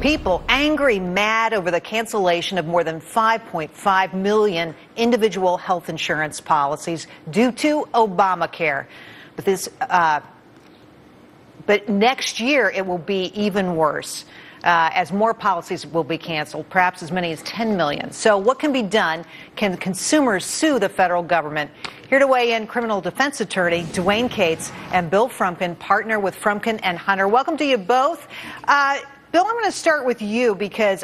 People angry, mad over the cancellation of more than 5.5 million individual health insurance policies due to Obamacare. But next year it will be even worse, as more policies will be canceled, perhaps as many as 10 million. So what can be done? Can consumers sue the federal government? Here to weigh in, criminal defense attorney Dwayne Cates and Bill Frumkin, partner with Frumkin and Hunter. Welcome to you both. Bill, I'm going to start with you because,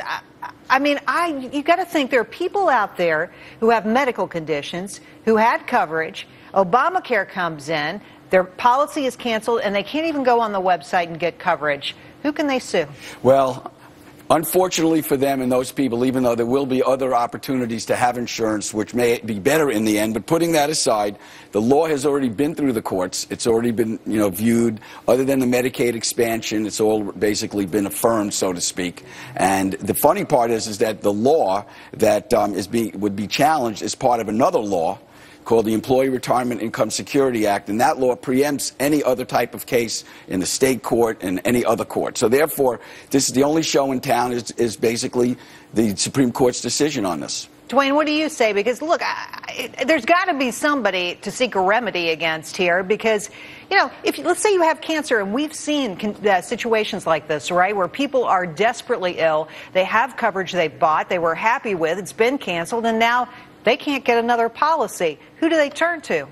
you got to think there are people out there who have medical conditions, who had coverage. Obamacare comes in, their policy is canceled, and they can't even go on the website and get coverage. Who can they sue? Well, unfortunately for them and those people, even though there will be other opportunities to have insurance, which may be better in the end, but putting that aside, the law has already been through the courts. It's already been, viewed. Other than the Medicaid expansion, it's all basically been affirmed, so to speak. And the funny part is that the law that would be challenged is part of another law called the Employee Retirement Income Security Act, and that law preempts any other type of case in the state court and any other court. So therefore, this is the only show in town is basically the Supreme Court's decision on this. Dwayne, what do you say? Because, look, there's got to be somebody to seek a remedy against here because, let's say you have cancer, and we've seen situations like this, right, where people are desperately ill, they have coverage they bought, they were happy with, it's been canceled, and now they can't get another policy. Who do they turn to?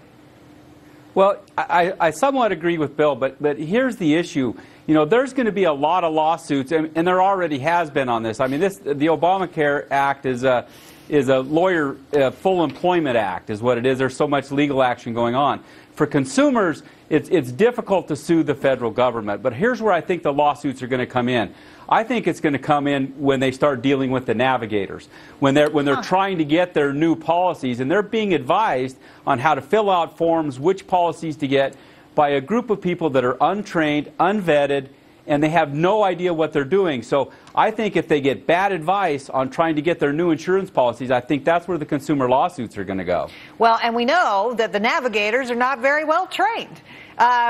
Well, I somewhat agree with Bill, but here's the issue. There's going to be a lot of lawsuits, and there already has been on this. I mean, the Obamacare Act is a lawyer full employment act, is what it is. There's so much legal action going on. For consumers, it's difficult to sue the federal government. But here's where I think the lawsuits are going to come in. I think it's going to come in when they start dealing with the navigators, when they're trying to get their new policies, and they're being advised on how to fill out forms, which policies to get, by a group of people that are untrained, unvetted, and they have no idea what they're doing. So I think if they get bad advice on trying to get their new insurance policies, I think that's where the consumer lawsuits are going to go. Well, and we know that the navigators are not very well trained.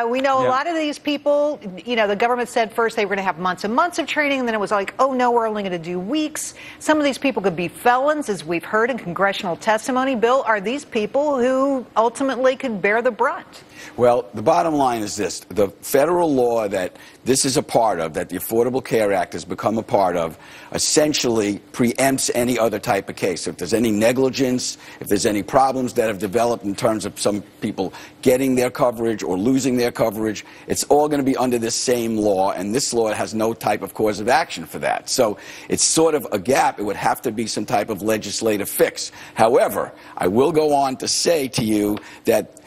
We know a lot of these people, the government said first they were going to have months and months of training, and then it was like, oh, no, we're only going to do weeks. Some of these people could be felons, as we've heard in congressional testimony. Bill, are these people who ultimately could bear the brunt? Well, the bottom line is this. The federal law that this is a part of, that the Affordable Care Act has become a part of, essentially preempts any other type of case. If there's any negligence, if there's any problems that have developed in terms of some people getting their coverage or losing their coverage, it's all going to be under this same law, and this law has no type of cause of action for that. So it's sort of a gap. It would have to be some type of legislative fix. However, I will go on to say to you that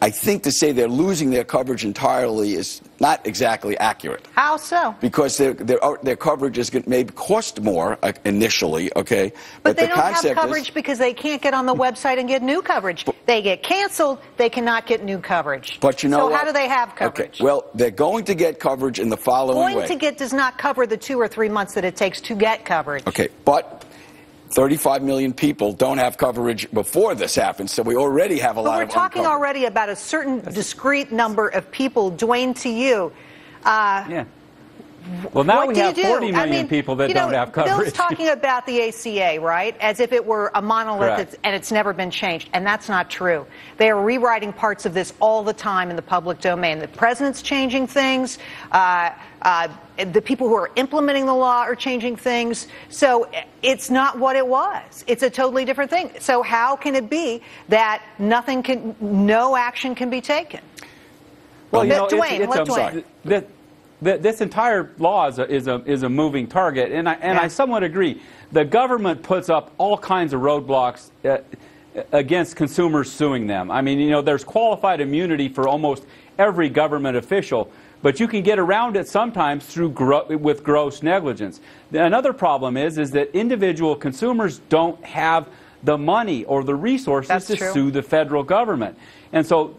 I think to say they're losing their coverage entirely is not exactly accurate. How so? Because their coverage is going to maybe cost more initially, okay? But they don't have coverage because they can't get on the website and get new coverage. They get canceled, they cannot get new coverage. But you know So how do they have coverage? Okay, well, they're going to get coverage in the following way. Going to get does not cover the 2 or 3 months that it takes to get coverage. Okay, but 35 million people don't have coverage before this happens, so we already have a lot of But we're talking already about a certain discrete number of people. Dwayne, to you. Well, now we have 40 million people that don't have coverage. Bill's talking about the ACA, right, as if it were a monolith and it's never been changed, and that's not true. They are rewriting parts of this all the time in the public domain. The president's changing things. The people who are implementing the law are changing things. So it's not what it was. It's a totally different thing. So how can it be that no action can be taken? Well, Dwayne, this entire law is a moving target, and I somewhat agree. The government puts up all kinds of roadblocks against consumers suing them. I mean, there's qualified immunity for almost every government official, but you can get around it sometimes with gross negligence. Another problem is that individual consumers don't have the money or the resources to sue the federal government, and so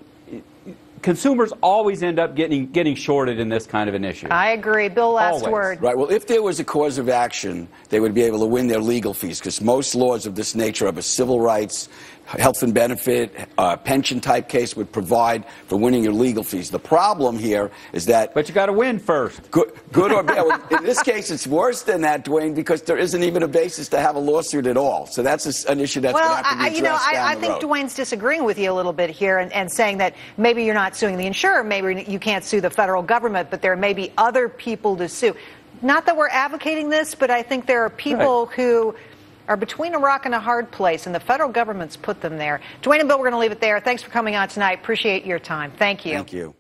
consumers always end up getting shorted in this kind of an issue. I agree. Bill, last word. Right. Well, if there was a cause of action, they would be able to win their legal fees, because most laws of this nature have a civil rights health and benefit, pension type case would provide for winning your legal fees. The problem here is that... But you got to win first. Good or bad. Well, in this case, it's worse than that, Dwayne, because there isn't even a basis to have a lawsuit at all. So that's an issue that's going to have to be addressed down the road. I think Dwayne's disagreeing with you a little bit here and saying that maybe you're not suing the insurer, maybe you can't sue the federal government, but there may be other people to sue. Not that we're advocating this, but I think there are people who are between a rock and a hard place, and the federal government's put them there. Dwayne and Bill, we're going to leave it there. Thanks for coming on tonight. Appreciate your time. Thank you. Thank you.